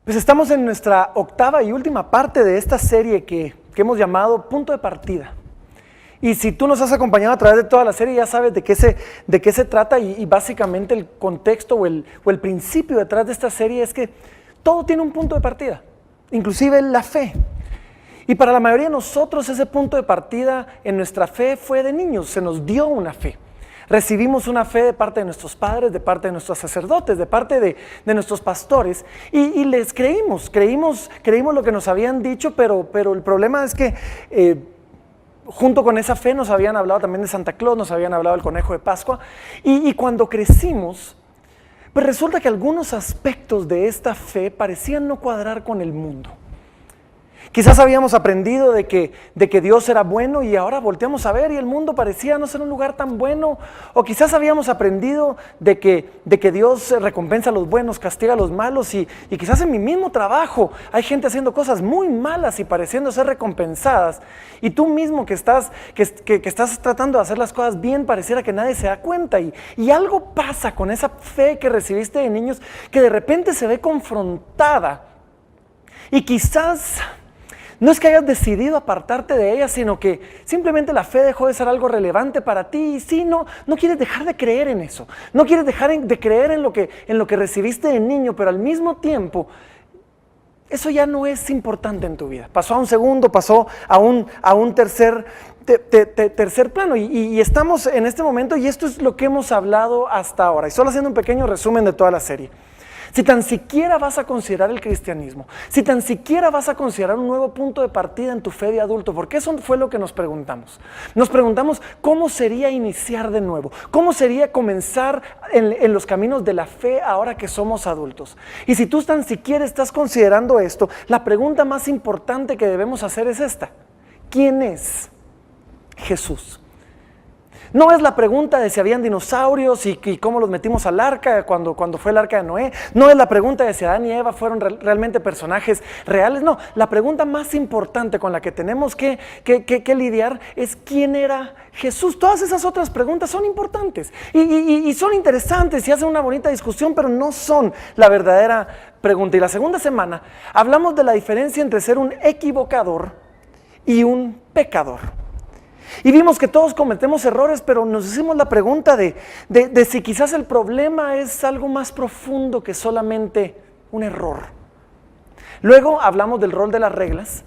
Pues estamos en nuestra octava y última parte de esta serie que hemos llamado Punto de Partida. Y si tú nos has acompañado a través de toda la serie, ya sabes de qué se trata y básicamente el contexto o el principio detrás de esta serie es que todo tiene un punto de partida, inclusive la fe. Y para la mayoría de nosotros ese punto de partida en nuestra fe fue de niños, se nos dio una fe. Recibimos una fe de parte de nuestros padres, de parte de nuestros sacerdotes, de parte de nuestros pastores y les creímos lo que nos habían dicho, pero el problema es que junto con esa fe nos habían hablado también de Santa Claus, nos habían hablado del conejo de Pascua y cuando crecimos, pues resulta que algunos aspectos de esta fe parecían no cuadrar con el mundo. Quizás habíamos aprendido de que Dios era bueno y ahora volteamos a ver y el mundo parecía no ser un lugar tan bueno. O quizás habíamos aprendido de que Dios recompensa a los buenos, castiga a los malos y quizás en mi mismo trabajo hay gente haciendo cosas muy malas y pareciendo ser recompensadas. Y tú mismo que estás tratando de hacer las cosas bien, pareciera que nadie se da cuenta. Y algo pasa con esa fe que recibiste de niños que de repente se ve confrontada. Y quizás no es que hayas decidido apartarte de ella, sino que simplemente la fe dejó de ser algo relevante para ti y sí, no quieres dejar de creer en eso, no quieres dejar de creer en lo que recibiste de niño, pero al mismo tiempo eso ya no es importante en tu vida. Pasó a un segundo, pasó a un tercer plano y estamos en este momento y esto es lo que hemos hablado hasta ahora. Y solo haciendo un pequeño resumen de toda la serie. Si tan siquiera vas a considerar el cristianismo, si tan siquiera vas a considerar un nuevo punto de partida en tu fe de adulto, porque eso fue lo que nos preguntamos. Nos preguntamos cómo sería iniciar de nuevo, cómo sería comenzar en los caminos de la fe ahora que somos adultos. Y si tú tan siquiera estás considerando esto, la pregunta más importante que debemos hacer es esta: ¿quién es Jesús? No es la pregunta de si habían dinosaurios y cómo los metimos al arca cuando fue el arca de Noé. No es la pregunta de si Adán y Eva fueron realmente personajes reales. No, la pregunta más importante con la que tenemos que lidiar es ¿quién era Jesús? Todas esas otras preguntas son importantes y son interesantes y hacen una bonita discusión, pero no son la verdadera pregunta. Y la segunda semana hablamos de la diferencia entre ser un equivocador y un pecador. Y vimos que todos cometemos errores, pero nos hicimos la pregunta de si quizás el problema es algo más profundo que solamente un error. Luego hablamos del rol de las reglas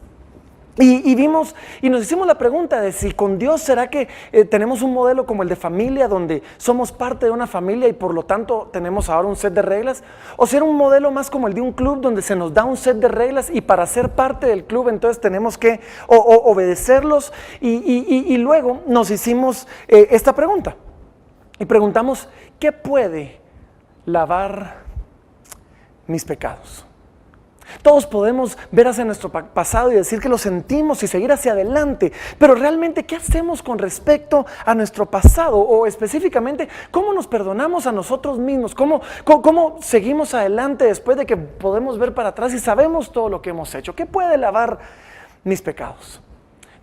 y vimos y nos hicimos la pregunta de si con Dios será que tenemos un modelo como el de familia, donde somos parte de una familia y por lo tanto tenemos ahora un set de reglas, o si era un modelo más como el de un club donde se nos da un set de reglas y para ser parte del club entonces tenemos que obedecerlos y luego nos hicimos esta pregunta y preguntamos: ¿qué puede lavar mis pecados? Todos podemos ver hacia nuestro pasado y decir que lo sentimos y seguir hacia adelante, pero realmente, ¿qué hacemos con respecto a nuestro pasado? O específicamente, ¿cómo nos perdonamos a nosotros mismos? ¿Cómo seguimos adelante después de que podemos ver para atrás y sabemos todo lo que hemos hecho? ¿Qué puede lavar mis pecados?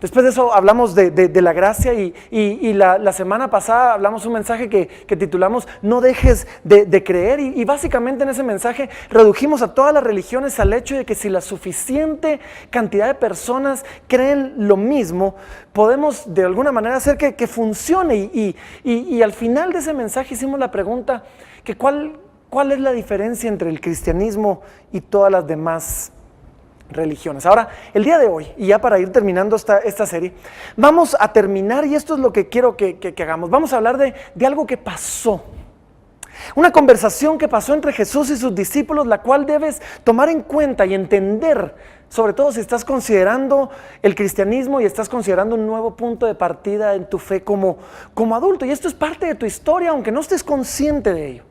Después de eso hablamos de la gracia y la semana pasada hablamos un mensaje que titulamos No dejes de creer y básicamente en ese mensaje redujimos a todas las religiones al hecho de que si la suficiente cantidad de personas creen lo mismo, podemos de alguna manera hacer que funcione y al final de ese mensaje hicimos la pregunta que ¿cuál es la diferencia entre el cristianismo y todas las demás religiones? Ahora, el día de hoy, y ya para ir terminando esta serie, vamos a terminar, y esto es lo que quiero que hagamos, vamos a hablar de algo que pasó, una conversación que pasó entre Jesús y sus discípulos, la cual debes tomar en cuenta y entender, sobre todo si estás considerando el cristianismo y estás considerando un nuevo punto de partida en tu fe como adulto, y esto es parte de tu historia, aunque no estés consciente de ello.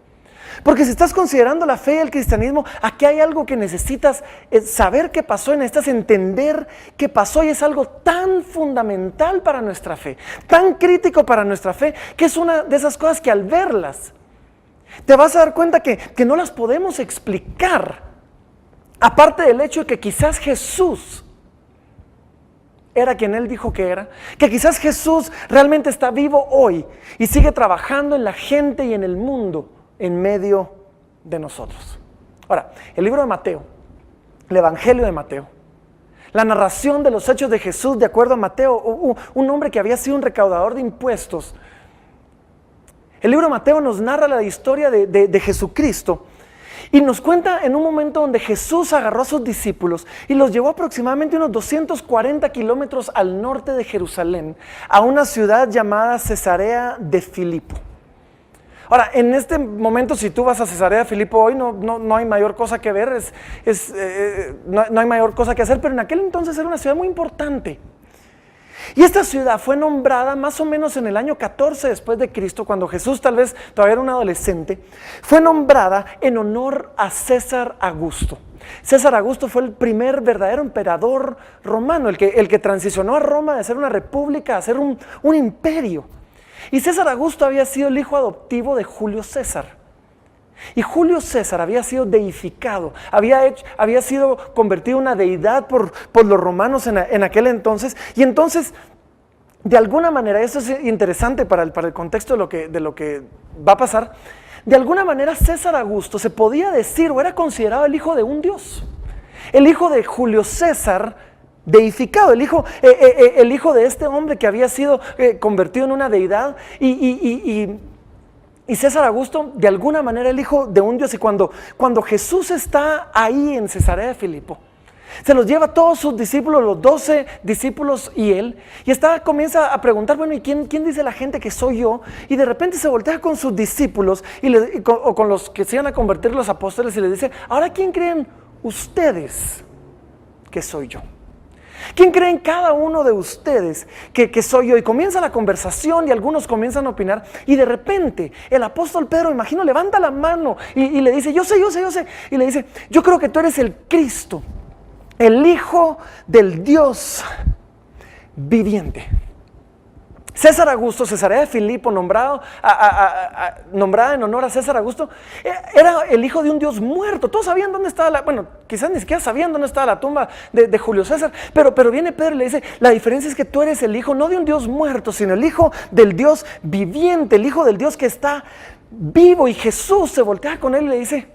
Porque si estás considerando la fe y el cristianismo, aquí hay algo que necesitas saber qué pasó, necesitas entender qué pasó y es algo tan fundamental para nuestra fe, tan crítico para nuestra fe, que es una de esas cosas que al verlas te vas a dar cuenta que no las podemos explicar, aparte del hecho de que quizás Jesús era quien Él dijo que era, que quizás Jesús realmente está vivo hoy y sigue trabajando en la gente y en el mundo en medio de nosotros. Ahora, el libro de Mateo el Evangelio de Mateo. La narración de los hechos de Jesús de acuerdo a Mateo, un hombre que había sido un recaudador de impuestos. El libro de Mateo nos narra la historia de Jesucristo y nos cuenta en un momento donde Jesús agarró a sus discípulos y los llevó aproximadamente unos 240 kilómetros al norte de Jerusalén, a una ciudad llamada Cesarea de Filipo. Ahora, en este momento, si tú vas a Cesarea de Filipo hoy, no hay mayor cosa que ver, no hay mayor cosa que hacer, pero en aquel entonces era una ciudad muy importante. Y esta ciudad fue nombrada más o menos en el año 14 después de Cristo, cuando Jesús tal vez todavía era un adolescente, fue nombrada en honor a César Augusto. César Augusto fue el primer verdadero emperador romano, el que transicionó a Roma de ser una república a ser un imperio. Y César Augusto había sido el hijo adoptivo de Julio César. Y Julio César había sido deificado, había sido convertido en una deidad por los romanos en aquel entonces. Y entonces, de alguna manera, eso es interesante para el contexto de lo que va a pasar, de alguna manera César Augusto se podía decir o era considerado el hijo de un dios. El hijo de Julio César deificado, el hijo de este hombre que había sido convertido en una deidad y César Augusto de alguna manera el hijo de un dios. Y cuando Jesús está ahí en Cesarea de Filipo, se los lleva a todos sus discípulos, los 12 discípulos y él, y comienza a preguntar, bueno, ¿y quién dice la gente que soy yo? Y de repente se voltea con sus discípulos o con los que se iban a convertir los apóstoles y les dice, ahora ¿quién creen ustedes que soy yo? ¿Quién creen cada uno de ustedes que soy yo? Y comienza la conversación y algunos comienzan a opinar y de repente el apóstol Pedro, imagino, levanta la mano y le dice, yo sé. Y le dice, yo creo que tú eres el Cristo, el Hijo del Dios viviente. César Augusto, Cesarea de Filipo, nombrada en honor a César Augusto, era el hijo de un Dios muerto. Todos sabían dónde estaba quizás ni siquiera sabían dónde estaba la tumba de Julio César, pero viene Pedro y le dice, la diferencia es que tú eres el hijo no de un Dios muerto, sino el hijo del Dios viviente, el hijo del Dios que está vivo. Y Jesús se voltea con él y le dice,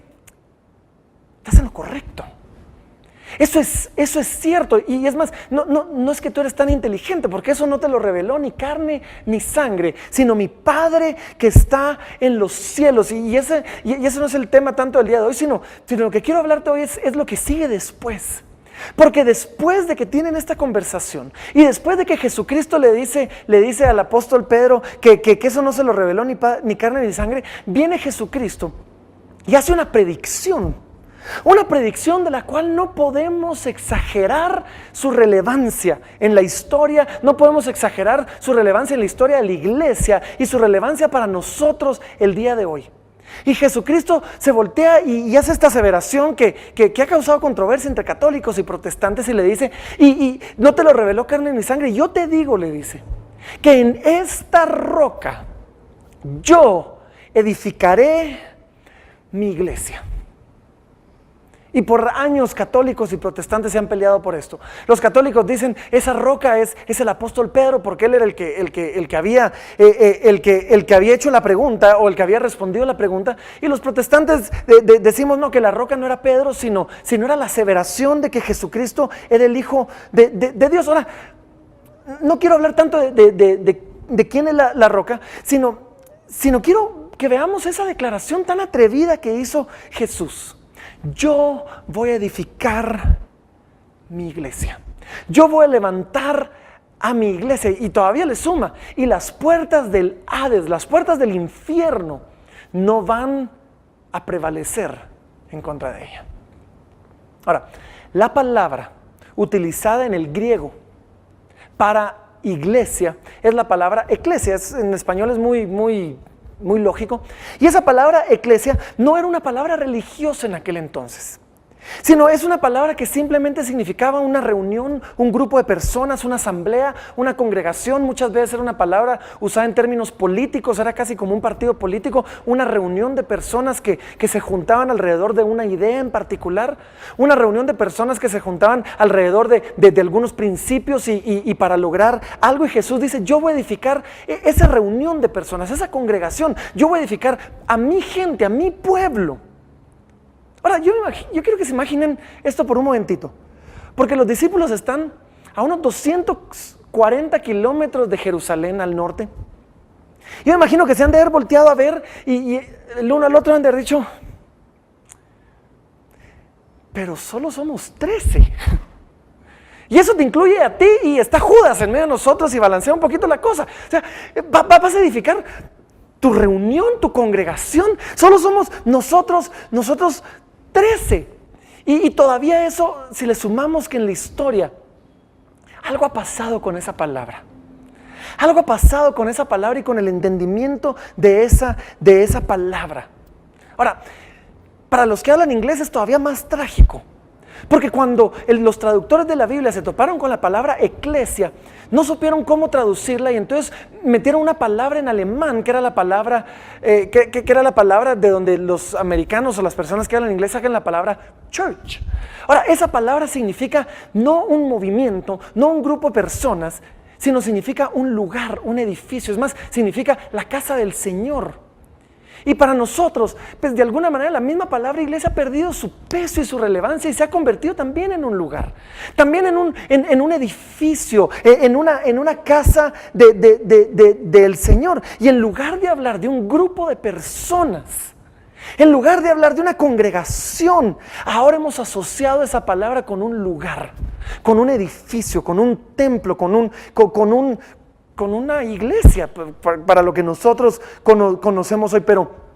estás en lo correcto. Eso es cierto, y es más, no es que tú eres tan inteligente, porque eso no te lo reveló ni carne ni sangre, sino mi Padre que está en los cielos. Y ese no es el tema tanto del día de hoy, sino lo que quiero hablarte hoy es lo que sigue después. Porque después de que tienen esta conversación y después de que Jesucristo le dice al apóstol Pedro que eso no se lo reveló ni carne ni sangre, viene Jesucristo y hace una predicción. Una predicción de la cual no podemos exagerar su relevancia en la historia, no podemos exagerar su relevancia en la historia de la iglesia y su relevancia para nosotros el día de hoy. Y Jesucristo se voltea y hace esta aseveración que ha causado controversia entre católicos y protestantes y le dice, y no te lo reveló carne ni sangre, yo te digo, le dice, que en esta roca yo edificaré mi iglesia. Y por años católicos y protestantes se han peleado por esto. Los católicos dicen, esa roca es el apóstol Pedro, porque él era el que había hecho la pregunta o el que había respondido la pregunta. Y los protestantes decimos no, que la roca no era Pedro, sino era la aseveración de que Jesucristo era el Hijo de Dios. Ahora, no quiero hablar tanto de quién es la roca, sino quiero que veamos esa declaración tan atrevida que hizo Jesús. Yo voy a edificar mi iglesia. Yo voy a levantar a mi iglesia. Y todavía le suma. Y las puertas del Hades, las puertas del infierno, no van a prevalecer en contra de ella. Ahora, la palabra utilizada en el griego para iglesia es la palabra eclesia. En español es muy lógico. Y esa palabra eclesia no era una palabra religiosa en aquel entonces, sino es una palabra que simplemente significaba una reunión, un grupo de personas, una asamblea, una congregación. Muchas veces era una palabra usada en términos políticos, era casi como un partido político, una reunión de personas que se juntaban alrededor de una idea en particular, una reunión de personas que se juntaban alrededor de algunos principios y para lograr algo. Y Jesús dice, yo voy a edificar esa reunión de personas, esa congregación, yo voy a edificar a mi gente, a mi pueblo. Ahora, yo quiero que se imaginen esto por un momentito, porque los discípulos están a unos 240 kilómetros de Jerusalén al norte. Yo me imagino que se han de haber volteado a ver y el uno al otro han de haber dicho, pero solo somos 13. Y eso te incluye a ti y está Judas en medio de nosotros y balancea un poquito la cosa. O sea, vas a edificar tu reunión, tu congregación. Solo somos nosotros 13. Y todavía eso, si le sumamos que en la historia, algo ha pasado con esa palabra. Algo ha pasado con esa palabra y con el entendimiento de esa palabra. Ahora, para los que hablan inglés es todavía más trágico. Porque cuando los traductores de la Biblia se toparon con la palabra eclesia, no supieron cómo traducirla y entonces metieron una palabra en alemán que era la palabra, que era la palabra de donde los americanos o las personas que hablan inglés sacan la palabra church. Ahora, esa palabra significa no un movimiento, no un grupo de personas, sino significa un lugar, un edificio. Es más, significa la casa del Señor. Y para nosotros, pues de alguna manera la misma palabra iglesia ha perdido su peso y su relevancia y se ha convertido también en un lugar, también en un edificio, en una casa del Señor. Y en lugar de hablar de un grupo de personas, en lugar de hablar de una congregación, ahora hemos asociado esa palabra con un lugar, con un edificio, con un templo, con una iglesia, para lo que nosotros conocemos hoy. Pero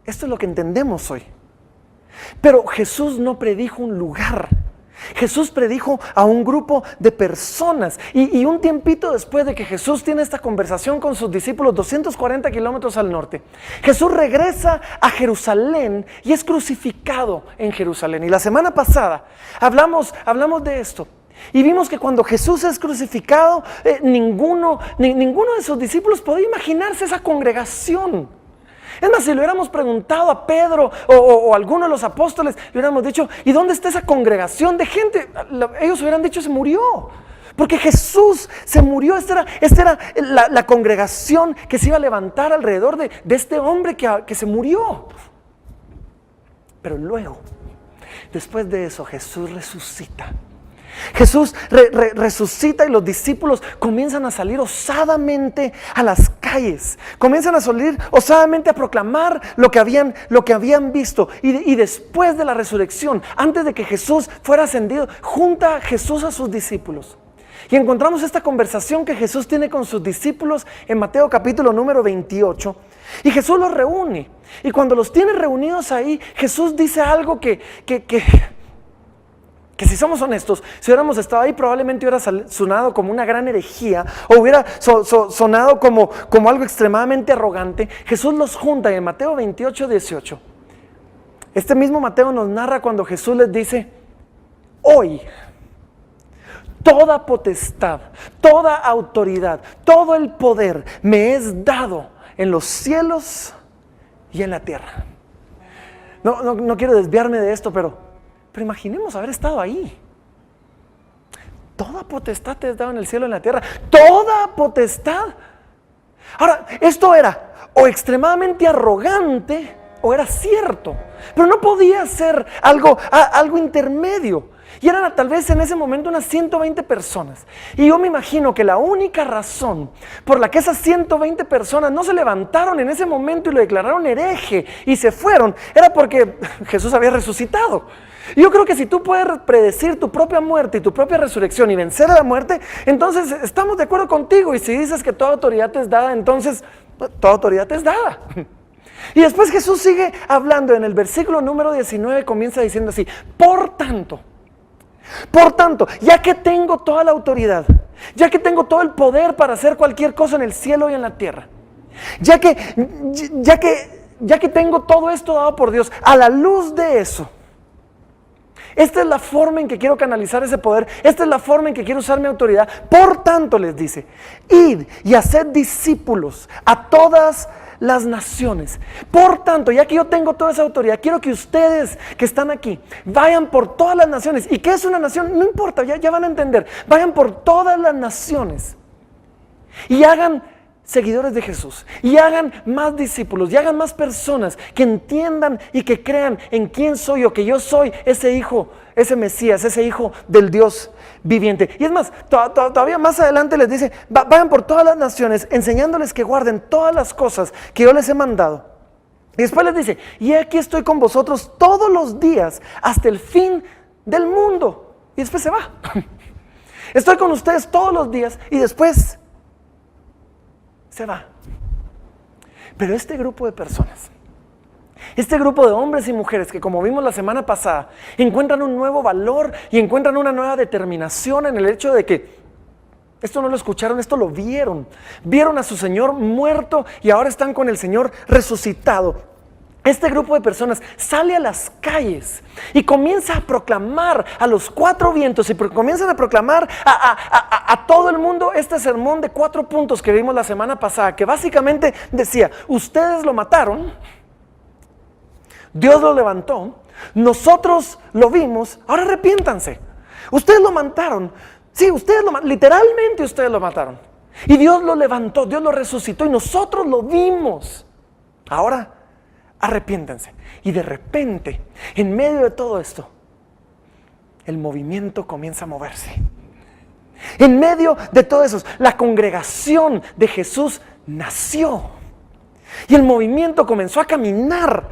esto es lo que entendemos hoy. Pero Jesús no predijo un lugar. Jesús predijo a un grupo de personas. Y un tiempito después de que Jesús tiene esta conversación con sus discípulos, 240 kilómetros al norte, Jesús regresa a Jerusalén y es crucificado en Jerusalén. Y la semana pasada hablamos de esto. Y vimos que cuando Jesús es crucificado, ninguno de sus discípulos podía imaginarse esa congregación. Es más, si le hubiéramos preguntado a Pedro o a alguno de los apóstoles, le hubiéramos dicho, ¿y dónde está esa congregación de gente? Ellos hubieran dicho, se murió. Porque Jesús se murió. Esta era la congregación que se iba a levantar alrededor de este hombre que se murió. Pero luego, después de eso, Jesús resucita. Jesús resucita y los discípulos comienzan a salir osadamente a las calles, comienzan a salir osadamente a proclamar lo que habían visto. Y después de la resurrección, antes de que Jesús fuera ascendido, junta a Jesús a sus discípulos. Y encontramos esta conversación que Jesús tiene con sus discípulos en Mateo capítulo número 28. Y Jesús los reúne. Y cuando los tiene reunidos ahí, Jesús dice algo que si somos honestos, si hubiéramos estado ahí, probablemente hubiera sonado como una gran herejía o hubiera sonado como algo extremadamente arrogante. Jesús los junta en Mateo 28, 18. Este mismo Mateo nos narra cuando Jesús les dice, hoy toda potestad, toda autoridad, todo el poder me es dado en los cielos y en la tierra. No quiero desviarme de esto, pero imaginemos haber estado ahí. Toda potestad te es dada en el cielo y en la tierra. Toda potestad. Ahora, esto era o extremadamente arrogante o era cierto, pero no podía ser algo intermedio. Y eran tal vez en ese momento unas 120 personas. Y yo me imagino que la única razón por la que esas 120 personas no se levantaron en ese momento y lo declararon hereje y se fueron, era porque Jesús había resucitado. Y yo creo que si tú puedes predecir tu propia muerte y tu propia resurrección y vencer a la muerte, entonces estamos de acuerdo contigo. Y si dices que toda autoridad te es dada, entonces toda autoridad te es dada. Y después Jesús sigue hablando en el versículo número 19, comienza diciendo así, por tanto, ya que tengo toda la autoridad, ya que tengo todo el poder para hacer cualquier cosa en el cielo y en la tierra, ya que tengo todo esto dado por Dios, a la luz de eso, esta es la forma en que quiero canalizar ese poder, esta es la forma en que quiero usar mi autoridad. Por tanto, les dice, id y haced discípulos a todas las naciones. Por tanto, ya que yo tengo toda esa autoridad, quiero que ustedes que están aquí vayan por todas las naciones. ¿Y qué es una nación? No importa, ya van a entender. Vayan por todas las naciones y hagan seguidores de Jesús y hagan más discípulos y hagan más personas que entiendan y que crean en quién soy yo, que yo soy ese hijo, ese Mesías, ese hijo del Dios viviente. Y es más, todavía más adelante les dice, vayan por todas las naciones enseñándoles que guarden todas las cosas que yo les he mandado. Y después les dice, y aquí estoy con vosotros todos los días hasta el fin del mundo. Y después se va. Estoy con ustedes todos los días y después se va. Pero este grupo de personas, este grupo de hombres y mujeres que, como vimos la semana pasada, encuentran un nuevo valor y encuentran una nueva determinación en el hecho de que esto no lo escucharon, esto lo vieron. Vieron a su Señor muerto y ahora están con el Señor resucitado. Este grupo de personas sale a las calles y comienza a proclamar a los cuatro vientos y comienzan a proclamar a todo el mundo este sermón de 4 puntos que vimos la semana pasada, que básicamente decía, ustedes lo mataron, Dios lo levantó, nosotros lo vimos, ahora arrepiéntanse. Ustedes lo mataron, sí, literalmente ustedes lo mataron. Y Dios lo levantó, Dios lo resucitó y nosotros lo vimos. Ahora arrepiéntanse. Y de repente, en medio de todo esto, el movimiento comienza a moverse. En medio de todo eso, la congregación de Jesús nació. Y el movimiento comenzó a caminar,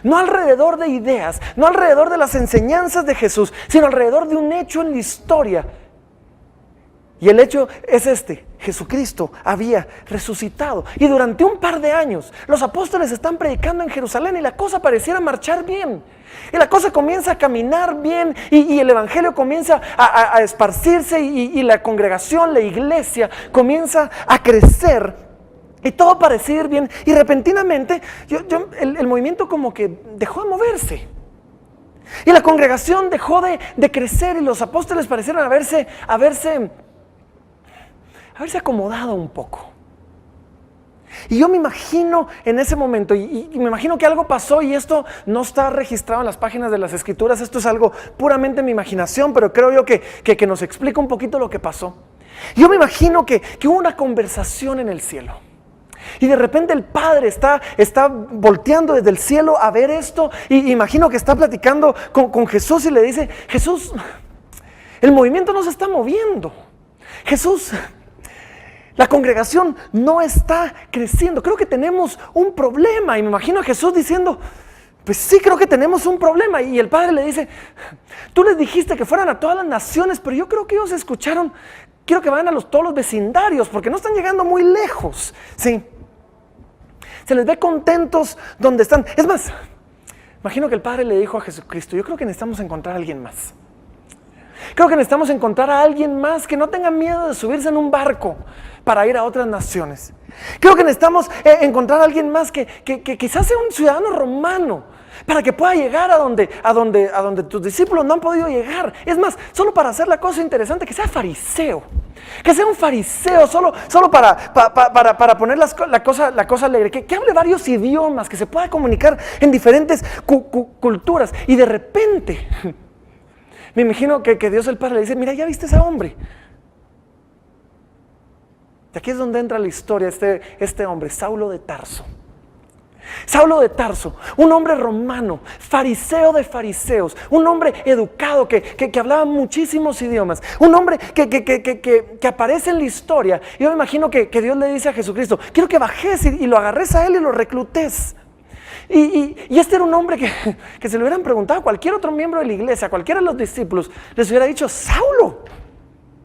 no alrededor de ideas, no alrededor de las enseñanzas de Jesús, sino alrededor de un hecho en la historia. Y el hecho es este: Jesucristo había resucitado. Y durante un par de años los apóstoles están predicando en Jerusalén y la cosa pareciera marchar bien. Y la cosa comienza a caminar bien y el evangelio comienza a esparcirse y la congregación, la iglesia comienza a crecer. Y todo parecía ir bien y repentinamente el movimiento como que dejó de moverse. Y la congregación dejó de crecer y los apóstoles parecieron haberse acomodado un poco. Y yo me imagino en ese momento, y me imagino que algo pasó y esto no está registrado en las páginas de las Escrituras, esto es algo puramente mi imaginación, pero creo yo que nos explica un poquito lo que pasó. Yo me imagino que hubo una conversación en el cielo. Y de repente el Padre está volteando desde el cielo a ver esto y imagino que está platicando con Jesús y le dice, Jesús, el movimiento no se está moviendo. Jesús, la congregación no está creciendo. Creo que tenemos un problema. Y me imagino a Jesús diciendo, pues sí, creo que tenemos un problema. Y el Padre le dice, tú les dijiste que fueran a todas las naciones, pero yo creo que ellos escucharon, quiero que vayan a todos los vecindarios, porque no están llegando muy lejos. Sí. Se les ve contentos donde están. Es más, imagino que el Padre le dijo a Jesucristo, yo creo que necesitamos encontrar a alguien más. Creo que necesitamos encontrar a alguien más que no tenga miedo de subirse en un barco para ir a otras naciones. Creo que necesitamos encontrar a alguien más que quizás sea un ciudadano romano para que pueda llegar a donde tus discípulos no han podido llegar. Es más, solo para hacer la cosa interesante, que sea fariseo. Que sea un fariseo solo para poner la cosa alegre. Que hable varios idiomas, que se pueda comunicar en diferentes culturas. Y de repente, me imagino que Dios el Padre le dice, mira, ¿ya viste a ese hombre? Y aquí es donde entra la historia, este hombre, Saulo de Tarso. Saulo de Tarso, un hombre romano, fariseo de fariseos, un hombre educado que hablaba muchísimos idiomas, un hombre que aparece en la historia. Yo me imagino que Dios le dice a Jesucristo, quiero que bajes y lo agarres a él y lo reclutes. Y este era un hombre que se le hubieran preguntado a cualquier otro miembro de la iglesia, a cualquiera de los discípulos, les hubiera dicho, Saulo.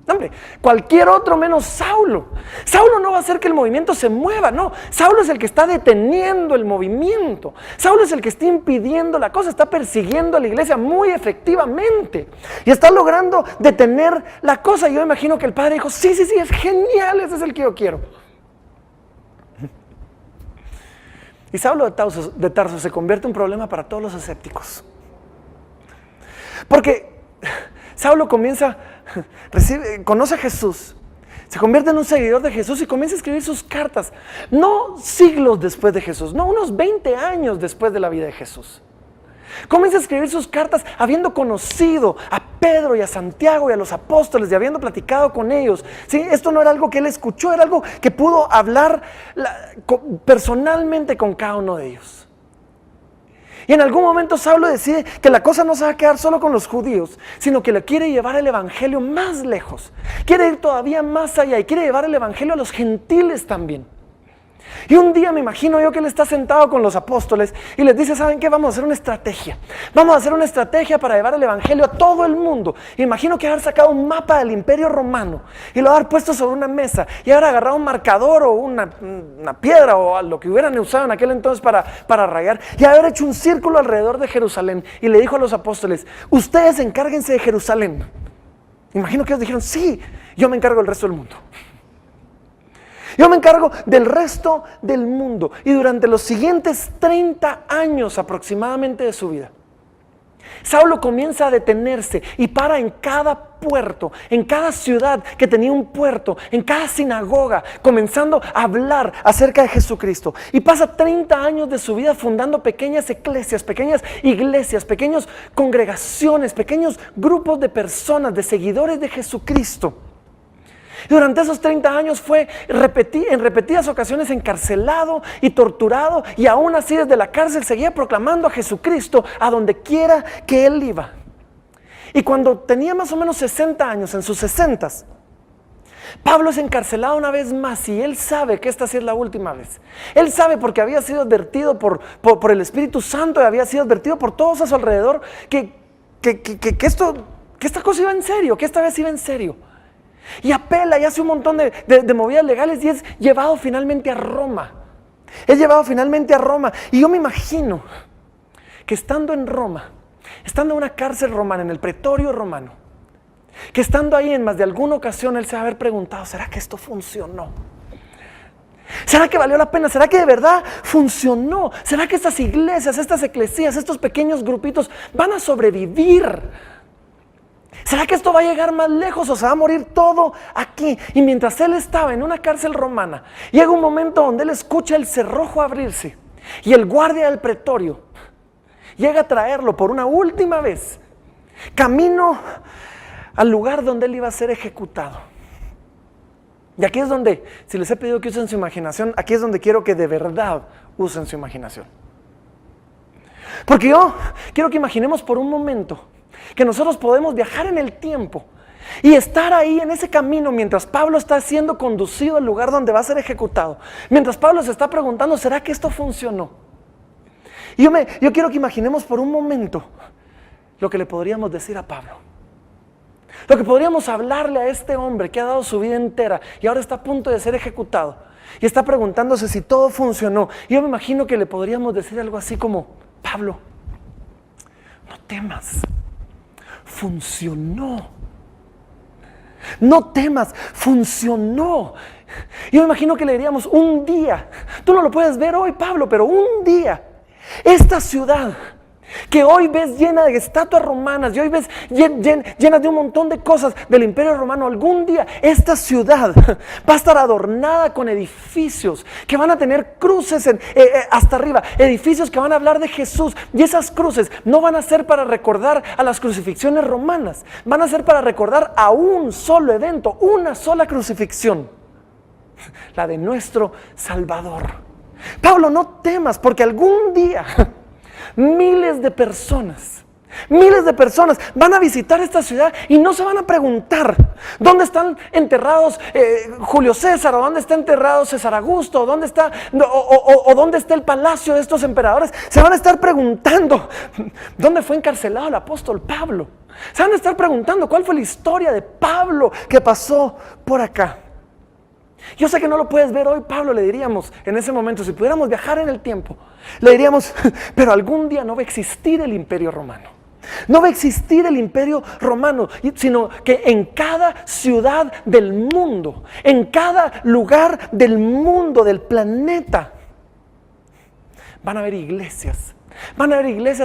Hombre, cualquier otro menos Saulo. Saulo no va a hacer que el movimiento se mueva, no. Saulo es el que está deteniendo el movimiento. Saulo es el que está impidiendo la cosa, está persiguiendo a la iglesia muy efectivamente. Y está logrando detener la cosa. Y yo imagino que el Padre dijo, sí, es genial, ese es el que yo quiero. Y Saulo de Tarso se convierte en un problema para todos los escépticos. Porque Saulo conoce a Jesús, se convierte en un seguidor de Jesús y comienza a escribir sus cartas, no siglos después de Jesús, no unos 20 años después de la vida de Jesús. Comienza a escribir sus cartas habiendo conocido a Pedro y a Santiago y a los apóstoles y habiendo platicado con ellos. ¿Sí? Esto no era algo que él escuchó, era algo que pudo hablar personalmente con cada uno de ellos. Y en algún momento Saulo decide que la cosa no se va a quedar solo con los judíos, sino que le quiere llevar el evangelio más lejos. Quiere ir todavía más allá y quiere llevar el evangelio a los gentiles también. Y un día me imagino yo que él está sentado con los apóstoles y les dice: ¿saben qué? Vamos a hacer una estrategia. Vamos a hacer una estrategia para llevar el evangelio a todo el mundo. Imagino que haber sacado un mapa del Imperio Romano y lo haber puesto sobre una mesa y haber agarrado un marcador o una piedra o lo que hubieran usado en aquel entonces para rayar, y haber hecho un círculo alrededor de Jerusalén. Y le dijo a los apóstoles: ustedes encárguense de Jerusalén. Imagino que ellos dijeron: sí, yo me encargo del resto del mundo. Yo me encargo del resto del mundo. Y durante los siguientes 30 años aproximadamente de su vida, Saulo comienza a detenerse y para en cada puerto, en cada ciudad que tenía un puerto, en cada sinagoga, comenzando a hablar acerca de Jesucristo. Y pasa 30 años de su vida fundando pequeñas iglesias, pequeñas congregaciones, pequeños grupos de personas, de seguidores de Jesucristo. Durante esos 30 años fue en repetidas ocasiones encarcelado y torturado, y aún así desde la cárcel seguía proclamando a Jesucristo a donde quiera que él iba. Y cuando tenía más o menos 60 años, en sus 60s, Pablo es encarcelado una vez más, y él sabe que esta sí es la última vez. Él sabe, porque había sido advertido por el Espíritu Santo, y había sido advertido por todos a su alrededor que esta cosa iba en serio, que esta vez iba en serio. Y apela y hace un montón de movidas legales y es llevado finalmente a Roma. Y yo me imagino que estando en Roma, estando en una cárcel romana, en el pretorio romano, que estando ahí en más de alguna ocasión él se va a haber preguntado: ¿será que esto funcionó? ¿Será que valió la pena? ¿Será que de verdad funcionó? ¿Será que estas iglesias, estas eclesías, estos pequeños grupitos van a sobrevivir? ¿Será que esto va a llegar más lejos o se va a morir todo aquí? Y mientras él estaba en una cárcel romana, llega un momento donde él escucha el cerrojo abrirse y el guardia del pretorio llega a traerlo por una última vez camino al lugar donde él iba a ser ejecutado. Y aquí es donde, si les he pedido que usen su imaginación, aquí es donde quiero que de verdad usen su imaginación. Porque yo quiero que imaginemos por un momento que nosotros podemos viajar en el tiempo y estar ahí en ese camino mientras Pablo está siendo conducido al lugar donde va a ser ejecutado. Mientras Pablo se está preguntando: ¿será que esto funcionó? Y yo quiero que imaginemos por un momento lo que le podríamos decir a Pablo. Lo que podríamos hablarle a este hombre que ha dado su vida entera y ahora está a punto de ser ejecutado. Y está preguntándose si todo funcionó. Y yo me imagino que le podríamos decir algo así como: Pablo, no temas. Funcionó. No temas, funcionó. Yo me imagino que le diríamos: un día, tú no lo puedes ver hoy, Pablo, pero un día, esta ciudad que hoy ves llena de estatuas romanas y hoy ves llena de un montón de cosas del Imperio Romano, algún día esta ciudad va a estar adornada con edificios que van a tener cruces hasta arriba, edificios que van a hablar de Jesús, y esas cruces no van a ser para recordar a las crucifixiones romanas, van a ser para recordar a un solo evento, una sola crucifixión, la de nuestro Salvador. Pablo, no temas, porque algún día miles de personas van a visitar esta ciudad y no se van a preguntar dónde están enterrados Julio César, o dónde está enterrado César Augusto, o dónde está el palacio de estos emperadores. Se van a estar preguntando dónde fue encarcelado el apóstol Pablo. Se van a estar preguntando cuál fue la historia de Pablo que pasó por acá. Yo sé que no lo puedes ver hoy, Pablo, le diríamos en ese momento, si pudiéramos viajar en el tiempo, le diríamos: pero algún día no va a existir el Imperio Romano. No va a existir el Imperio Romano, sino que en cada ciudad del mundo, en cada lugar del mundo, del planeta, van a haber iglesias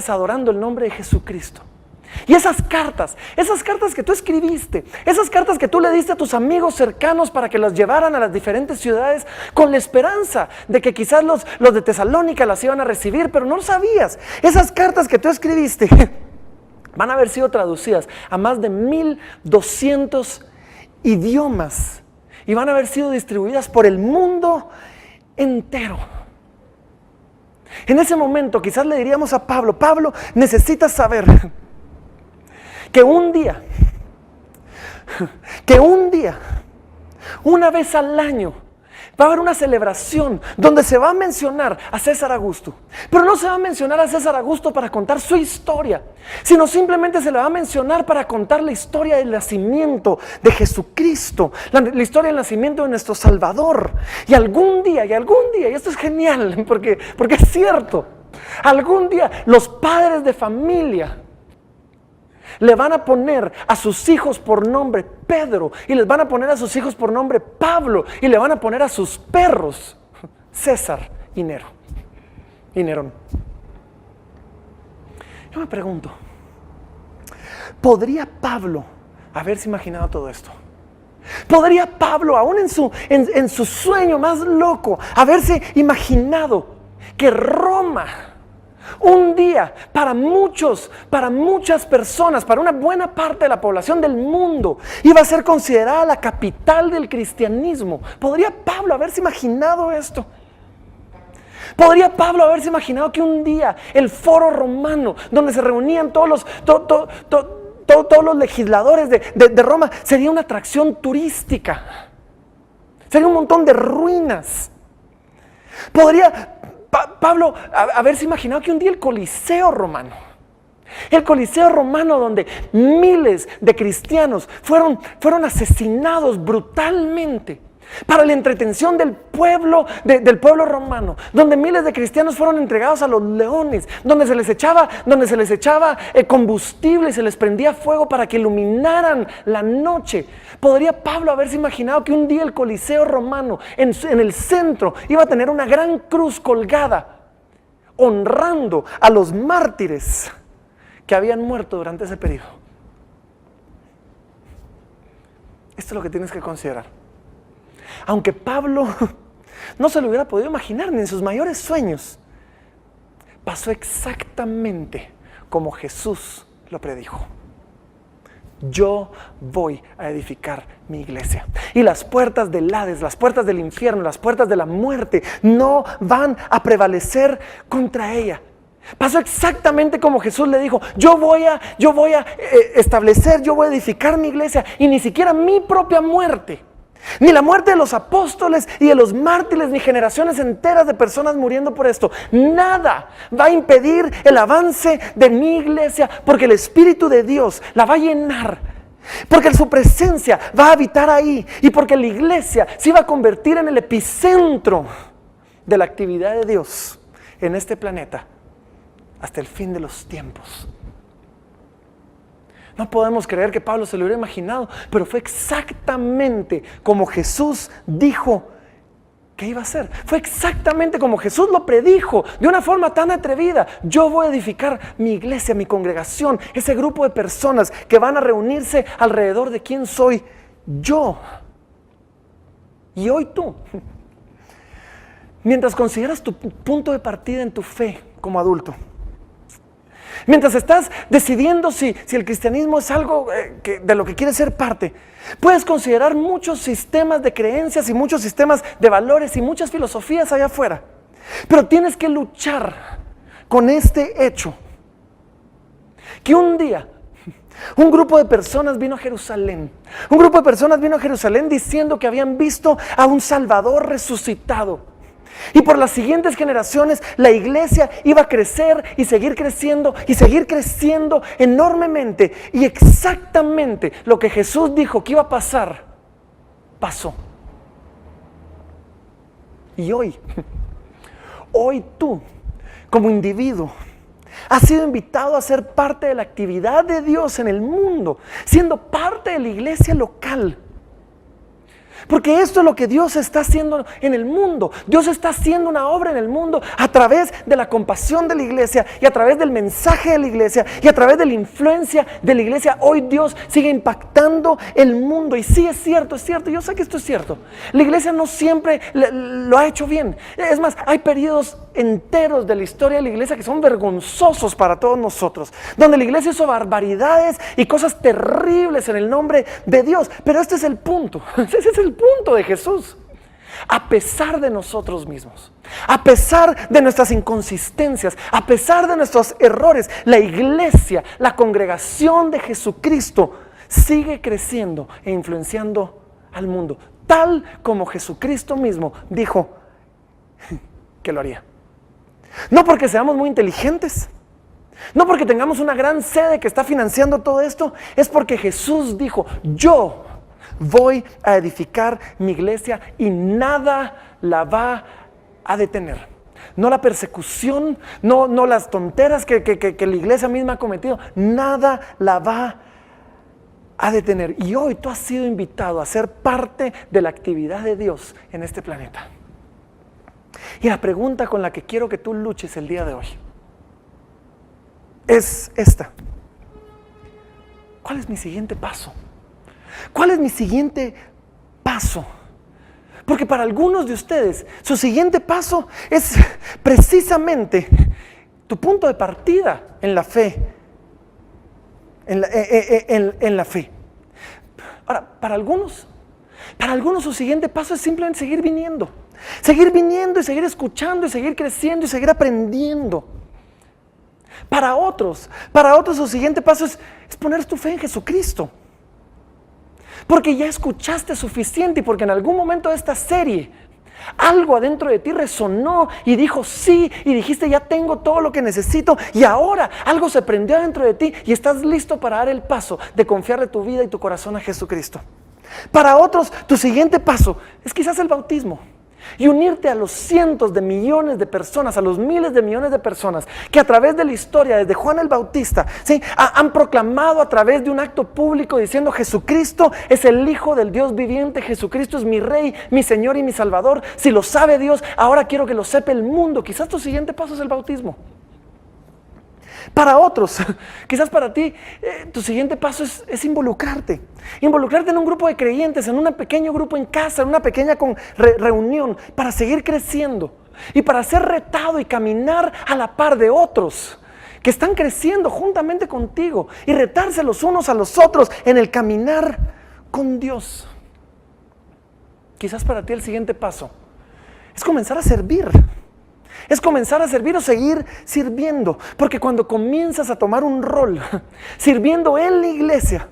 adorando el nombre de Jesucristo. Y esas cartas que tú escribiste, esas cartas que tú le diste a tus amigos cercanos para que las llevaran a las diferentes ciudades con la esperanza de que quizás los de Tesalónica las iban a recibir, pero no lo sabías. Esas cartas que tú escribiste van a haber sido traducidas a más de 1200 idiomas y van a haber sido distribuidas por el mundo entero. En ese momento quizás le diríamos a Pablo: Pablo, necesitas saber que un día, una vez al año, va a haber una celebración donde se va a mencionar a César Augusto. Pero no se va a mencionar a César Augusto para contar su historia, sino simplemente se le va a mencionar para contar la historia del nacimiento de Jesucristo, la historia del nacimiento de nuestro Salvador. Y algún día, y esto es genial porque es cierto, algún día los padres de familia le van a poner a sus hijos por nombre Pedro, y les van a poner a sus hijos por nombre Pablo, y le van a poner a sus perros César y Nero y Nerón. Yo me pregunto, ¿podría Pablo haberse imaginado todo esto? ¿Podría Pablo, aún en su sueño más loco, haberse imaginado que Roma un día, para muchas personas, para una buena parte de la población del mundo, iba a ser considerada la capital del cristianismo? ¿Podría Pablo haberse imaginado esto? ¿Podría Pablo haberse imaginado que un día el foro romano, donde se reunían todos los legisladores de Roma, sería una atracción turística? Sería un montón de ruinas. ¿Podría Pablo haberse imaginado que un día el Coliseo Romano, donde miles de cristianos fueron asesinados brutalmente para la entretención del pueblo romano, donde miles de cristianos fueron entregados a los leones, donde se les echaba combustible y se les prendía fuego para que iluminaran la noche? ¿Podría Pablo haberse imaginado que un día el Coliseo Romano en el centro iba a tener una gran cruz colgada, honrando a los mártires que habían muerto durante ese periodo? Esto es lo que tienes que considerar. Aunque Pablo no se lo hubiera podido imaginar ni en sus mayores sueños, pasó exactamente como Jesús lo predijo. Yo voy a edificar mi iglesia, y las puertas del Hades, las puertas del infierno, las puertas de la muerte no van a prevalecer contra ella. Pasó exactamente como Jesús le dijo: yo voy a establecer, yo voy a edificar mi iglesia, y ni siquiera mi propia muerte, ni la muerte de los apóstoles y de los mártires, ni generaciones enteras de personas muriendo por esto, nada va a impedir el avance de mi iglesia, porque el Espíritu de Dios la va a llenar, porque su presencia va a habitar ahí, y porque la iglesia se va a convertir en el epicentro de la actividad de Dios en este planeta hasta el fin de los tiempos. No podemos creer que Pablo se lo hubiera imaginado, pero fue exactamente como Jesús dijo que iba a ser. Fue exactamente como Jesús lo predijo, de una forma tan atrevida. Yo voy a edificar mi iglesia, mi congregación, ese grupo de personas que van a reunirse alrededor de quién soy yo. Y hoy tú, mientras consideras tu punto de partida en tu fe como adulto, mientras estás decidiendo si el cristianismo es algo de lo que quieres ser parte, puedes considerar muchos sistemas de creencias y muchos sistemas de valores y muchas filosofías allá afuera. Pero tienes que luchar con este hecho, que un día un grupo de personas vino a Jerusalén. Un grupo de personas vino a Jerusalén diciendo que habían visto a un Salvador resucitado. Y por las siguientes generaciones la iglesia iba a crecer y seguir creciendo enormemente. Y exactamente lo que Jesús dijo que iba a pasar, pasó. Y hoy tú, como individuo, has sido invitado a ser parte de la actividad de Dios en el mundo, siendo parte de la iglesia local. Porque esto es lo que Dios está haciendo en el mundo. Dios está haciendo una obra en el mundo a través de la compasión de la iglesia y a través del mensaje de la iglesia y a través de la influencia de la iglesia. Hoy Dios sigue impactando el mundo. Y sí, es cierto, yo sé que esto es cierto. La iglesia no siempre lo ha hecho bien. Es más, hay periodos enteros de la historia de la iglesia que son vergonzosos para todos nosotros, donde la iglesia hizo barbaridades y cosas terribles en el nombre de Dios. Pero este es el punto, ese es el punto de Jesús. A pesar de nosotros mismos, a pesar de nuestras inconsistencias, a pesar de nuestros errores, la iglesia, la congregación de Jesucristo sigue creciendo e influenciando al mundo, tal como Jesucristo mismo dijo que lo haría. No porque seamos muy inteligentes, no porque tengamos una gran sede que está financiando todo esto, es porque Jesús dijo: yo voy a edificar mi iglesia y nada la va a detener. No la persecución, no las tonteras que la iglesia misma ha cometido, nada la va a detener. Y hoy tú has sido invitado a ser parte de la actividad de Dios en este planeta. Y la pregunta con la que quiero que tú luches el día de hoy es esta: ¿cuál es mi siguiente paso? ¿Cuál es mi siguiente paso? Porque para algunos de ustedes, su siguiente paso es precisamente tu punto de partida en la fe. En la fe. Ahora, para algunos su siguiente paso es simplemente seguir viniendo y seguir escuchando y seguir creciendo y seguir aprendiendo. Para otros su siguiente paso es poner tu fe en Jesucristo. Porque ya escuchaste suficiente y porque en algún momento de esta serie algo adentro de ti resonó y dijo sí, y dijiste: ya tengo todo lo que necesito, y ahora algo se prendió adentro de ti y estás listo para dar el paso de confiarle tu vida y tu corazón a Jesucristo. Para otros tu siguiente paso es quizás el bautismo y unirte a los cientos de millones de personas, a los miles de millones de personas que a través de la historia, desde Juan el Bautista, ¿sí?, han proclamado a través de un acto público diciendo: Jesucristo es el Hijo del Dios viviente, Jesucristo es mi Rey, mi Señor y mi Salvador. Si lo sabe Dios, ahora quiero que lo sepa el mundo. Quizás tu siguiente paso es el bautismo. Para otros, quizás para ti, tu siguiente paso es involucrarte en un grupo de creyentes, en un pequeño grupo en casa, en una pequeña reunión, para seguir creciendo y para ser retado y caminar a la par de otros que están creciendo juntamente contigo y retarse los unos a los otros en el caminar con Dios. Quizás para ti el siguiente paso es comenzar a servir. Es comenzar a servir o seguir sirviendo. Porque cuando comienzas a tomar un rol sirviendo en la iglesia,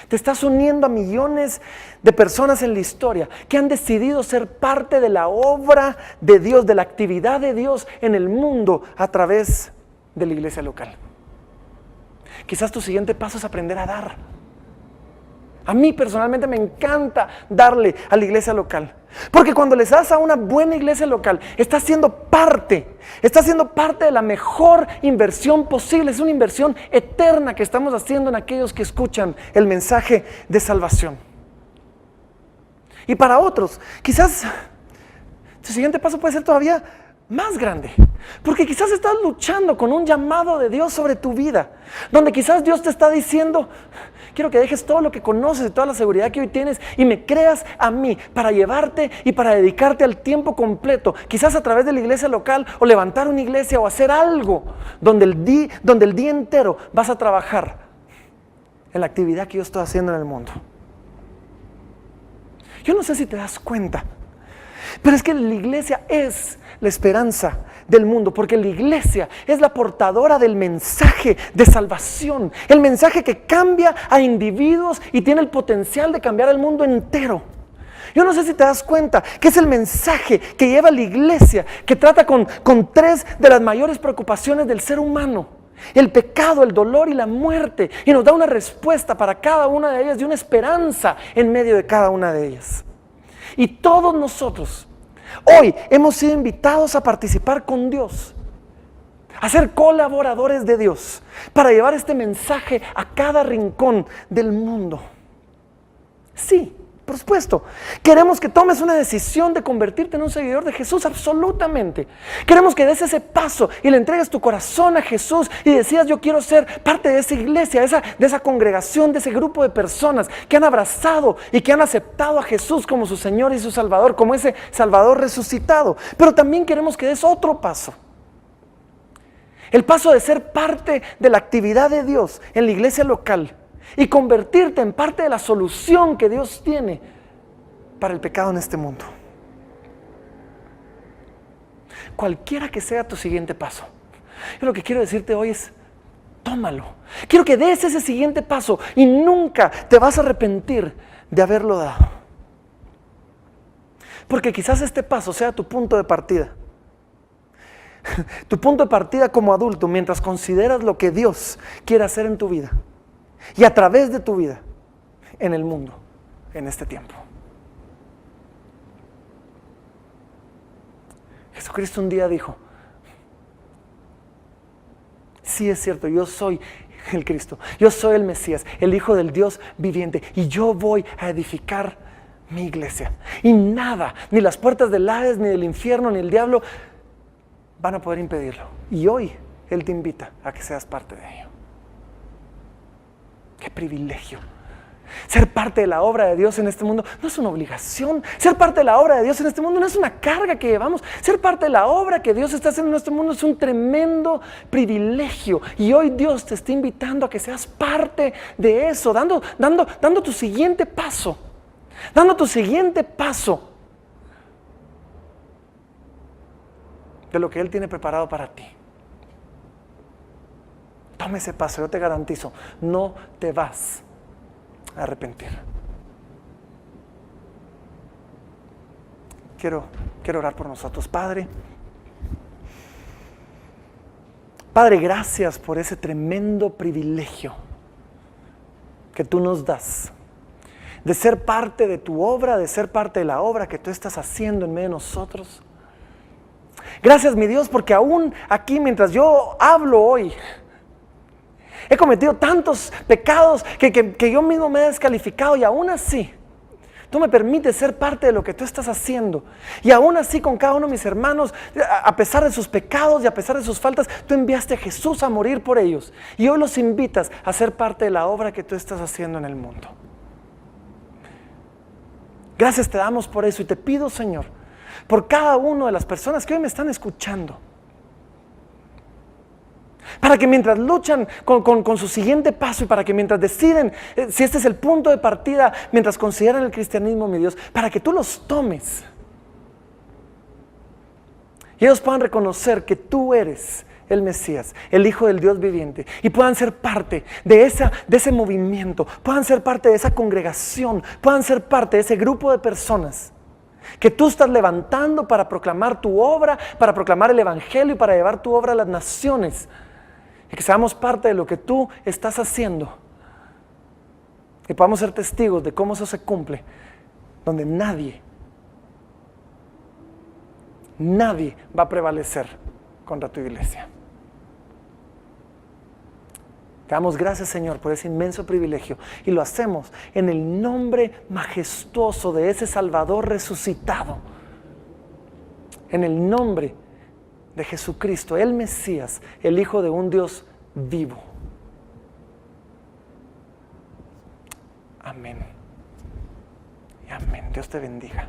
te estás uniendo a millones de personas en la historia que han decidido ser parte de la obra de Dios, de la actividad de Dios en el mundo a través de la iglesia local. Quizás tu siguiente paso es aprender a dar. A mí personalmente me encanta darle a la iglesia local. Porque cuando les das a una buena iglesia local, estás siendo parte de la mejor inversión posible. Es una inversión eterna que estamos haciendo en aquellos que escuchan el mensaje de salvación. Y para otros, quizás tu siguiente paso puede ser todavía más grande, porque quizás estás luchando con un llamado de Dios sobre tu vida, donde quizás Dios te está diciendo: quiero que dejes todo lo que conoces y toda la seguridad que hoy tienes y me creas a mí para llevarte y para dedicarte al tiempo completo, quizás a través de la iglesia local o levantar una iglesia o hacer algo donde el día entero vas a trabajar en la actividad que yo estoy haciendo en el mundo. Yo no sé si te das cuenta, pero es que la iglesia es la esperanza del mundo, porque la iglesia es la portadora del mensaje de salvación, el mensaje que cambia a individuos y tiene el potencial de cambiar el mundo entero. Yo no sé si te das cuenta que es el mensaje que lleva la iglesia, que trata con tres de las mayores preocupaciones del ser humano: el pecado, el dolor y la muerte, y nos da una respuesta para cada una de ellas y una esperanza en medio de cada una de ellas. Y todos nosotros hoy hemos sido invitados a participar con Dios, a ser colaboradores de Dios, para llevar este mensaje a cada rincón del mundo. Sí, Por supuesto, queremos que tomes una decisión de convertirte en un seguidor de Jesús, absolutamente. Queremos que des ese paso y le entregues tu corazón a Jesús y decidas: yo quiero ser parte de esa iglesia, de esa congregación, de ese grupo de personas que han abrazado y que han aceptado a Jesús como su Señor y su Salvador, como ese Salvador resucitado. Pero también queremos que des otro paso. El paso de ser parte de la actividad de Dios en la iglesia local y convertirte en parte de la solución que Dios tiene para el pecado en este mundo. Cualquiera que sea tu siguiente paso, yo lo que quiero decirte hoy es: tómalo. Quiero que des ese siguiente paso y nunca te vas a arrepentir de haberlo dado. Porque quizás este paso sea tu punto de partida. Tu punto de partida como adulto mientras consideras lo que Dios quiere hacer en tu vida y a través de tu vida en el mundo, en este tiempo. Jesucristo un día dijo: sí, es cierto, yo soy el Cristo, yo soy el Mesías, el Hijo del Dios viviente, y yo voy a edificar mi iglesia. Y nada, ni las puertas del Hades, ni del infierno, ni el diablo van a poder impedirlo. Y hoy Él te invita a que seas parte de ello. ¡Qué privilegio! Ser parte de la obra de Dios en este mundo no es una obligación. Ser parte de la obra de Dios en este mundo no es una carga que llevamos. Ser parte de la obra que Dios está haciendo en este mundo es un tremendo privilegio. Y hoy Dios te está invitando a que seas parte de eso, dando tu siguiente paso. Dando tu siguiente paso de lo que Él tiene preparado para ti. Toma ese paso, yo te garantizo, no te vas a arrepentir. Quiero orar por nosotros. Padre, gracias por ese tremendo privilegio que tú nos das de ser parte de tu obra, de ser parte de la obra que tú estás haciendo en medio de nosotros. Gracias, mi Dios, porque aún aquí, mientras yo hablo hoy, he cometido tantos pecados que yo mismo me he descalificado, y aún así tú me permites ser parte de lo que tú estás haciendo. Y aún así, con cada uno de mis hermanos, a pesar de sus pecados y a pesar de sus faltas, tú enviaste a Jesús a morir por ellos. Y hoy los invitas a ser parte de la obra que tú estás haciendo en el mundo. Gracias te damos por eso, y te pido, Señor, por cada una de las personas que hoy me están escuchando, para que mientras luchan con su siguiente paso, y para que mientras deciden si este es el punto de partida, mientras consideran el cristianismo, mi Dios, para que tú los tomes y ellos puedan reconocer que tú eres el Mesías, el Hijo del Dios viviente, y puedan ser parte de ese movimiento, puedan ser parte de esa congregación, puedan ser parte de ese grupo de personas que tú estás levantando para proclamar tu obra, para proclamar el evangelio y para llevar tu obra a las naciones, y que seamos parte de lo que tú estás haciendo y podamos ser testigos de cómo eso se cumple, donde nadie va a prevalecer contra tu iglesia. Te damos gracias, Señor, por ese inmenso privilegio, y lo hacemos en el nombre majestuoso de ese Salvador resucitado, en el nombre de Jesucristo, el Mesías, el Hijo de un Dios vivo. Amén. Y amén. Dios te bendiga.